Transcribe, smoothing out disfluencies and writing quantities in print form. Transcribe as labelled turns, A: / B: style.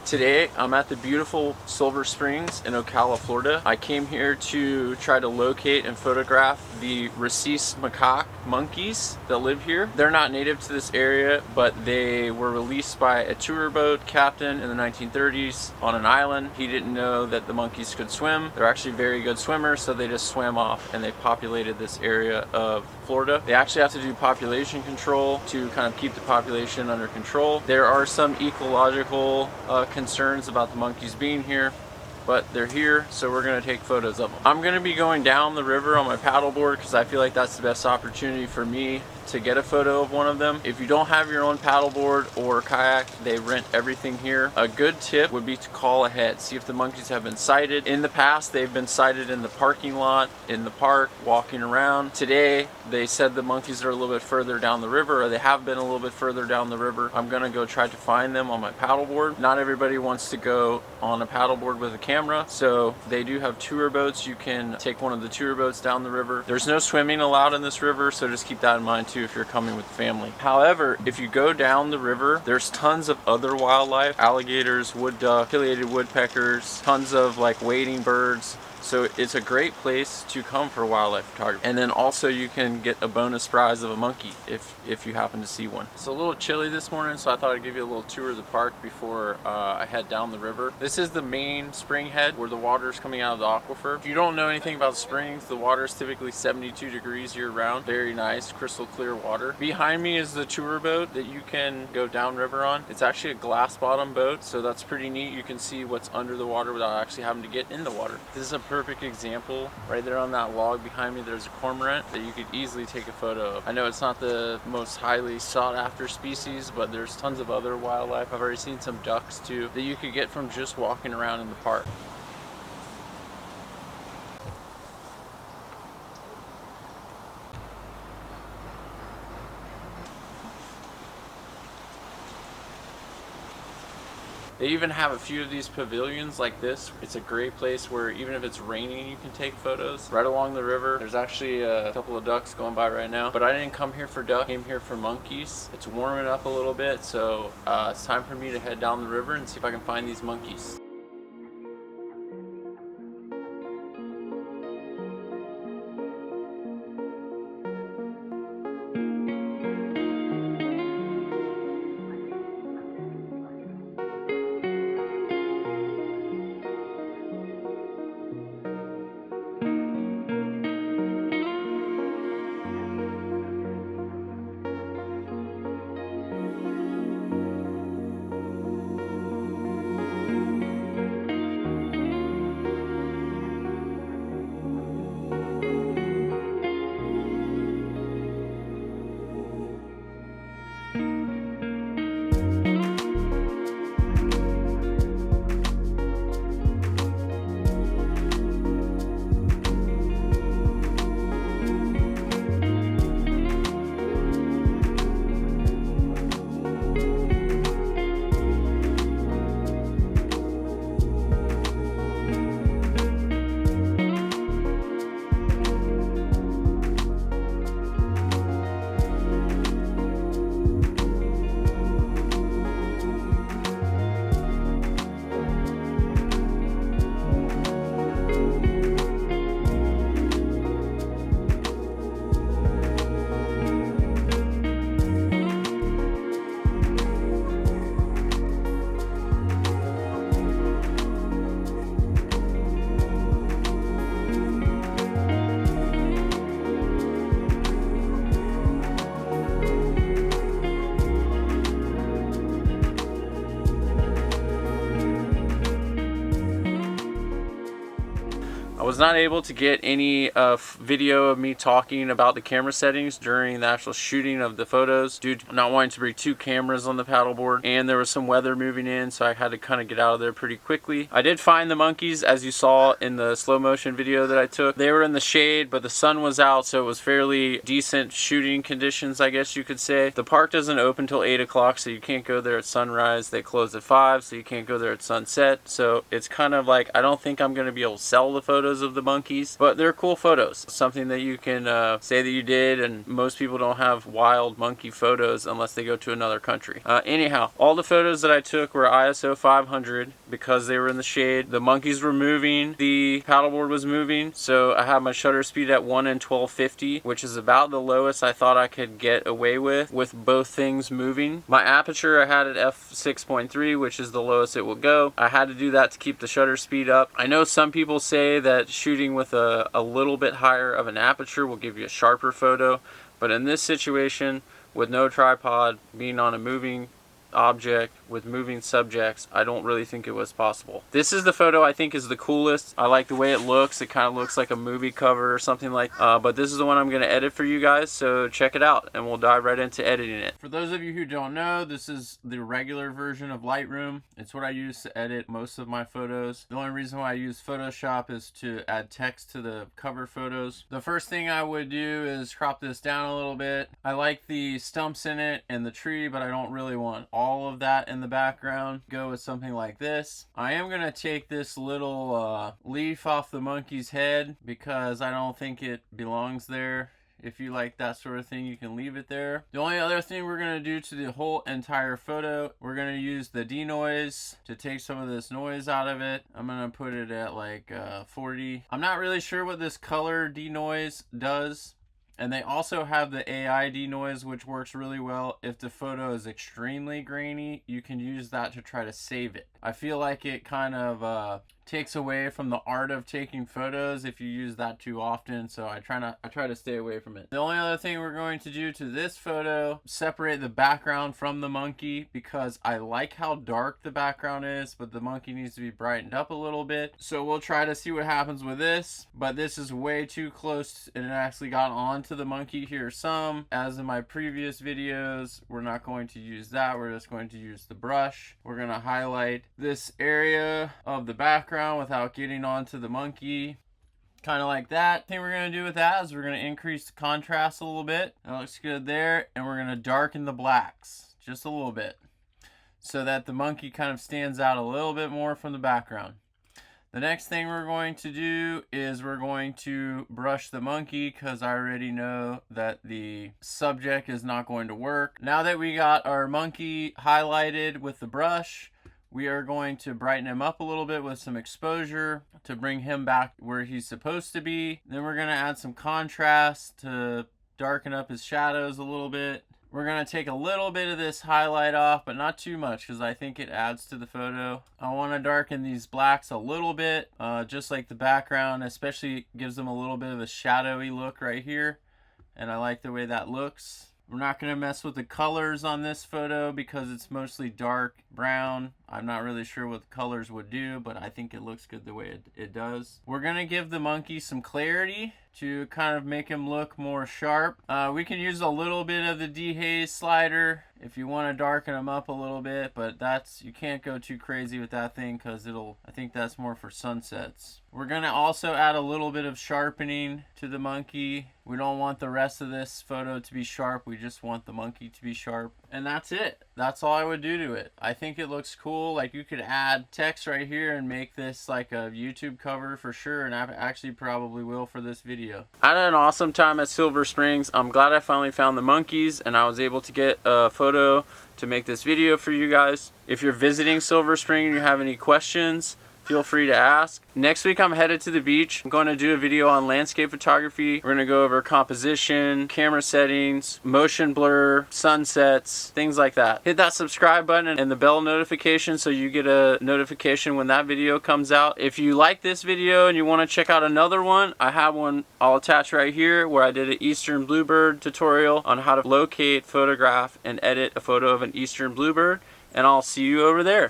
A: Today I'm at the beautiful Silver Springs in Ocala, Florida. I came here to try to locate and photograph the rhesus macaque monkeys that live here. They're not native to this area, but they were released by a tour boat captain in the 1930s on an island. He didn't know that the monkeys could swim. They're actually very good swimmers, so they just swam off and they populated this area of Florida. They actually have to do population control to kind of keep the population under control. There are some ecological concerns about the monkeys being here, but they're here, so we're going to take photos of them. I'm going to be going down the river on my paddleboard because I feel like that's the best opportunity for me to get a photo of one of them. If you don't have your own paddleboard or kayak, they rent everything here. A good tip would be to call ahead, see if the monkeys have been sighted. In the past, they've been sighted in the parking lot, in the park, walking around. Today, they said the monkeys are a little bit further down the river, or they have been a little bit further down the river. I'm gonna go try to find them on my paddleboard. Not everybody wants to go on a paddleboard with a camera, so they do have tour boats. You can take one of the tour boats down the river. There's no swimming allowed in this river, so just keep that in mind too if you're coming with family. However, if you go down the river, there's tons of other wildlife: alligators, wood duck, pileated woodpeckers, tons of like wading birds. So it's a great place to come for wildlife photography. And then also you can get a bonus prize of a monkey if you happen to see one. It's a little chilly this morning, so I thought I'd give you a little tour of the park before I head down the river. This is the main spring head where the water is coming out of the aquifer. If you don't know anything about springs, the water is typically 72 degrees year round. Very nice, crystal clear water. Behind me is the tour boat that you can go downriver on. It's actually a glass bottom boat, so that's pretty neat. You can see what's under the water without actually having to get in the water. This is a perfect example. Right there on that log behind me, there's a cormorant that you could easily take a photo of. I know it's not the most highly sought after species, but there's tons of other wildlife. I've already seen some ducks too that you could get from just walking around in the park. They even have a few of these pavilions like this. It's a great place where even if it's raining, you can take photos. Right along the river, there's actually a couple of ducks going by right now. But I didn't come here for duck, I came here for monkeys. It's warming up a little bit, so it's time for me to head down the river and see if I can find these monkeys. I was not able to get any video of me talking about the camera settings during the actual shooting of the photos due to not wanting to bring two cameras on the paddleboard, and there was some weather moving in, so I had to kind of get out of there pretty quickly. I did find the monkeys, as you saw in the slow motion video that I took. They were in the shade, but the sun was out, so it was fairly decent shooting conditions, I guess you could say. The park doesn't open till 8 o'clock, so you can't go there at sunrise. They close at 5, so you can't go there at sunset. So it's kind of like, I don't think I'm going to be able to sell the photos photos of the monkeys, but they're cool photos. Something that you can say that you did, and most people don't have wild monkey photos unless they go to another country. Anyhow, all the photos that I took were ISO 500 because they were in the shade. The monkeys were moving, the paddleboard was moving, so I had my shutter speed at 1 in 1250, which is about the lowest I thought I could get away with both things moving. My aperture I had at f6.3, which is the lowest it will go. I had to do that to keep the shutter speed up. I know some people say that shooting with a little bit higher of an aperture will give you a sharper photo, but in this situation, with no tripod, being on a moving object with moving subjects, I don't really think it was possible. This is the photo I think is the coolest. I like the way it looks. It kind of looks like a movie cover or something like but this is the one I'm going to edit for you guys, so check it out and we'll dive right into editing it. For those of you who don't know, this is the regular version of Lightroom. It's what I use to edit most of my photos. The only reason why I use Photoshop is to add text to the cover photos. The first thing I would do is crop this down a little bit. I like the stumps in it and the tree, but I don't really want all of that in the background. Go with something like this. I am going to take this little leaf off the monkey's head because I don't think it belongs there. If you like that sort of thing, you can leave it there. The only other thing we're going to do to the whole entire photo, we're going to use the denoise to take some of this noise out of it. I'm going to put it at like 40. I'm not really sure what this color denoise does. And they also have the AI denoise, which works really well. If the photo is extremely grainy, you can use that to try to save it. I feel like it kind of takes away from the art of taking photos if you use that too often, so I try to stay away from it. The only other thing we're going to do to this photo, separate the background from the monkey, because I like how dark the background is, but the monkey needs to be brightened up a little bit. So we'll try to see what happens with this, but this is way too close and it actually got onto the monkey here some. As in my previous videos, we're not going to use that, we're just going to use the brush. We're going to highlight this area of the background without getting onto the monkey, kind of like that. The thing we're going to do with that is we're going to increase the contrast a little bit. That looks good there, and we're going to darken the blacks just a little bit so that the monkey kind of stands out a little bit more from the background. The next thing we're going to do is we're going to brush the monkey because I already know that the subject is not going to work. Now that we got our monkey highlighted with the brush, we are going to brighten him up a little bit with some exposure to bring him back where he's supposed to be. Then we're going to add some contrast to darken up his shadows a little bit. We're going to take a little bit of this highlight off, but not too much because I think it adds to the photo. I want to darken these blacks a little bit, just like the background, especially gives them a little bit of a shadowy look right here. And I like the way that looks. We're not going to mess with the colors on this photo because it's mostly dark brown. I'm not really sure what the colors would do, but I think it looks good the way it does. We're going to give the monkey some clarity to kind of make him look more sharp. We can use a little bit of the dehaze slider if you want to darken him up a little bit, but you can't go too crazy with that thing because I think that's more for sunsets. We're going to also add a little bit of sharpening to the monkey. We don't want the rest of this photo to be sharp. We just want the monkey to be sharp. And that's it. That's all I would do to it. I think it looks cool. Like you could add text right here and make this like a YouTube cover for sure. And I actually probably will for this video. I had an awesome time at Silver Springs. I'm glad I finally found the monkeys and I was able to get a photo to make this video for you guys. If you're visiting Silver Spring and you have any questions, feel free to ask. Next week I'm headed to the beach. I'm going to do a video on landscape photography. We're going to go over composition, camera settings, motion blur, sunsets, things like that. Hit that subscribe button and the bell notification so you get a notification when that video comes out. If you like this video and you want to check out another one, I have one I'll attach right here where I did an eastern bluebird tutorial on how to locate, photograph, and edit a photo of an eastern bluebird. And I'll see you over there.